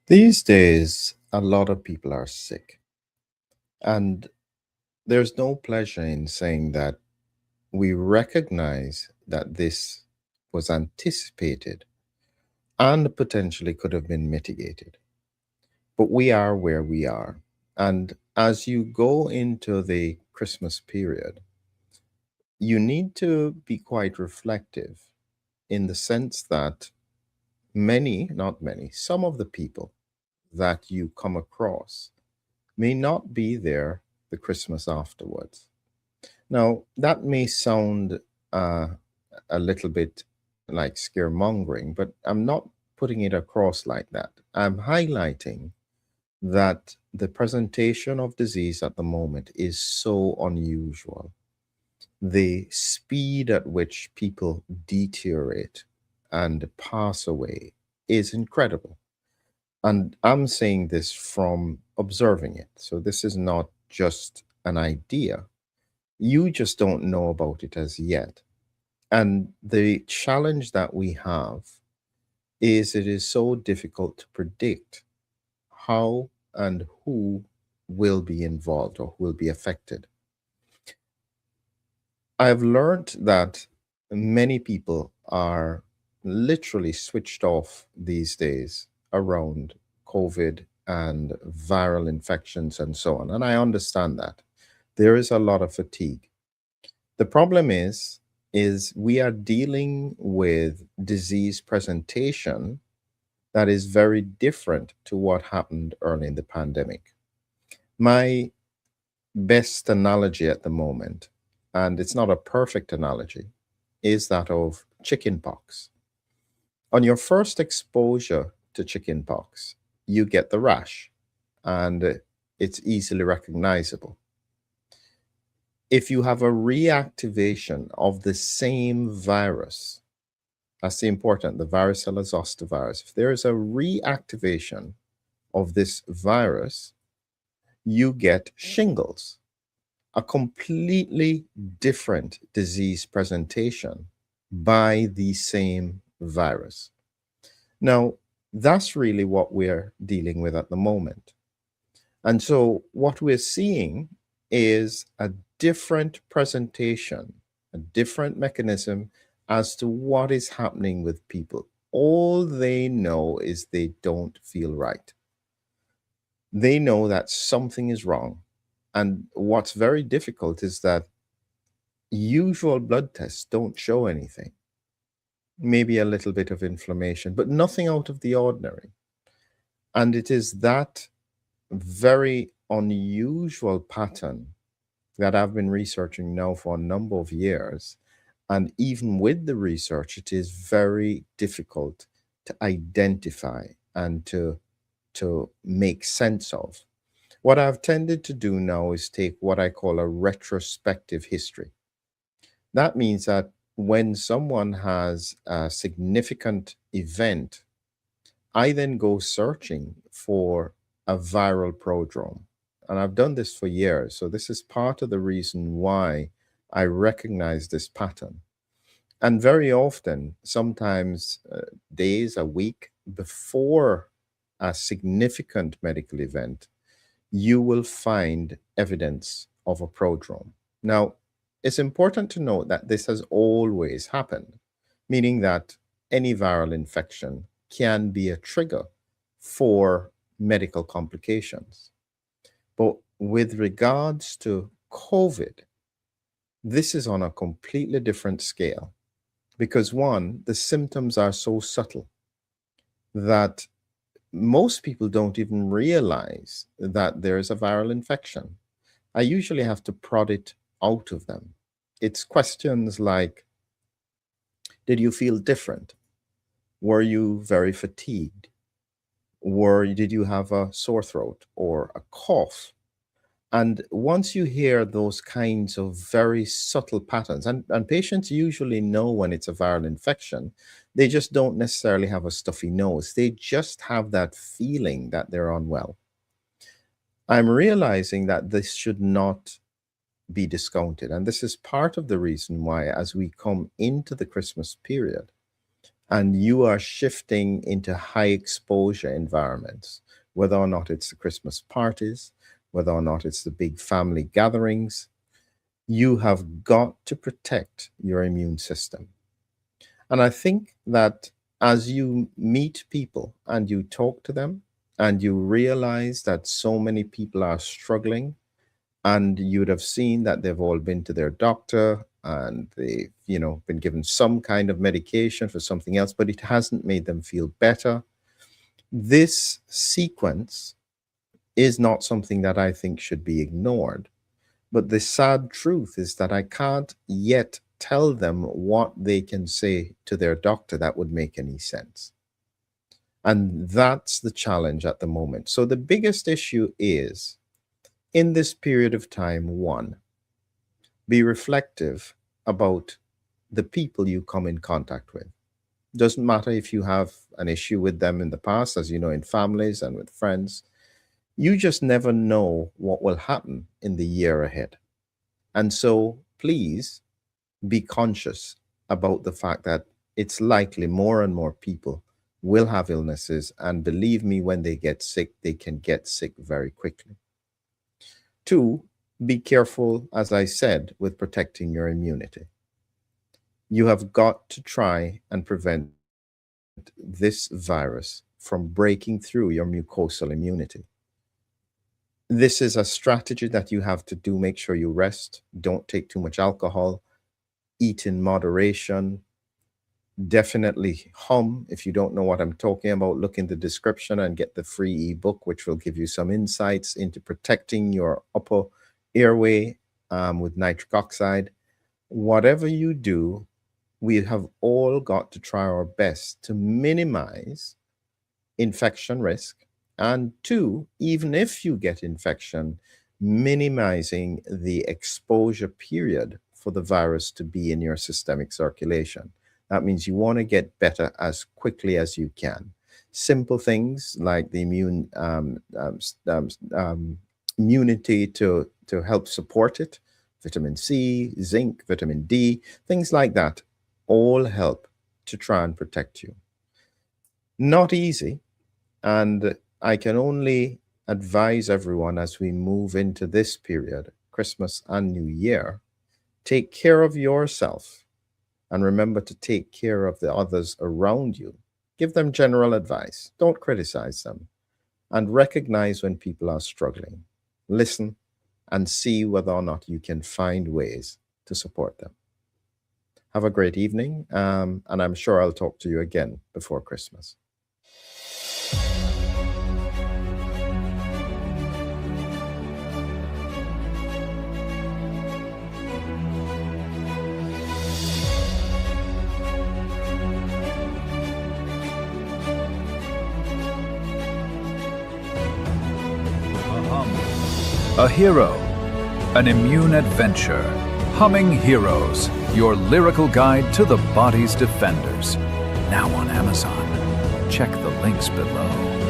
These days, a lot of people are sick, and there's no pleasure in saying that we recognize that this was anticipated and potentially could have been mitigated. But we are where we are. And as you go into the Christmas period, you need to be quite reflective in the sense that many, not many, some of the people that you come across may not be there the Christmas afterwards. Now, that may sound uh, a little bit like scaremongering, but I'm not putting it across like that. I'm highlighting that the presentation of disease at the moment is so unusual. The speed at which people deteriorate and pass away is incredible. And I'm saying this from observing it. So this is not just an idea. You just don't know about it as yet. And the challenge that we have is it is so difficult to predict how and who will be involved or who will be affected. I've learned that many people are literally switched off these days around COVID and viral infections and so on. And I understand that. There is a lot of fatigue. The problem is we are dealing with disease presentation that is very different to what happened early in the pandemic. My best analogy at the moment, and it's not a perfect analogy, is that of chickenpox. On your first exposure to chickenpox, you get the rash and it's easily recognizable. If you have a reactivation of the same virus, that's the important, the varicella zoster virus. If there is a reactivation of this virus, you get shingles, a completely different disease presentation by the same virus. Now, that's really what we're dealing with at the moment. And so, what we're seeing is a different presentation, a different mechanism as to what is happening with people. All they know is they don't feel right. They know that something is wrong. And what's very difficult is that usual blood tests don't show anything. Maybe a little bit of inflammation, but nothing out of the ordinary. And it is that very unusual pattern that I've been researching now for a number of years. And even with the research, it is very difficult to identify and to make sense of. What I've tended to do now is take what I call a retrospective history. That means that when someone has a significant event, I then go searching for a viral prodrome. And I've done this for years. So, this is part of the reason why I recognize this pattern. And very often, sometimes days, a week before a significant medical event, you will find evidence of a prodrome. Now, it's important to note that this has always happened, meaning that any viral infection can be a trigger for medical complications. But with regards to COVID, this is on a completely different scale because one, the symptoms are so subtle that most people don't even realize that there's a viral infection. I usually have to prod it out of them. It's questions like, did you feel different? Were you very fatigued? Did you have a sore throat or a cough? And once you hear those kinds of very subtle patterns, and patients usually know when it's a viral infection, they just don't necessarily have a stuffy nose. They just have that feeling that they're unwell. I'm realizing that this should not be discounted. And this is part of the reason why, as we come into the Christmas period, and you are shifting into high exposure environments, whether or not it's the Christmas parties, whether or not it's the big family gatherings, you have got to protect your immune system. And I think that as you meet people and you talk to them and you realize that so many people are struggling, and you'd have seen that they've all been to their doctor and they've, been given some kind of medication for something else, but it hasn't made them feel better. This sequence is not something that I think should be ignored. But the sad truth is that I can't yet tell them what they can say to their doctor that would make any sense. And that's the challenge at the moment. So the biggest issue is, in this period of time, one, be reflective about the people you come in contact with. Doesn't matter if you have an issue with them in the past, as you know, in families and with friends. You just never know what will happen in the year ahead. And so please be conscious about the fact that it's likely more and more people will have illnesses. And believe me, when they get sick, they can get sick very quickly. Two, be careful, as I said, with protecting your immunity. You have got to try and prevent this virus from breaking through your mucosal immunity. This is a strategy that you have to do. Make sure you rest. Don't take too much alcohol. Eat in moderation. Definitely hum. If you don't know what I'm talking about, look in the description and get the free ebook, which will give you some insights into protecting your upper airway with nitric oxide. Whatever you do, we have all got to try our best to minimize infection risk. And two, even if you get infection, minimizing the exposure period for the virus to be in your systemic circulation. That means you want to get better as quickly as you can. Simple things like the immunity to help support it, vitamin C, zinc, vitamin D, things like that, all help to try and protect you. Not easy, and I can only advise everyone as we move into this period, Christmas and New Year, take care of yourself and remember to take care of the others around you. Give them general advice. Don't criticize them. And recognize when people are struggling. Listen and see whether or not you can find ways to support them. Have a great evening, and I'm sure I'll talk to you again before Christmas. A hero, an immune adventure. Humming Heroes, your lyrical guide to the body's defenders. Now on Amazon. Check the links below.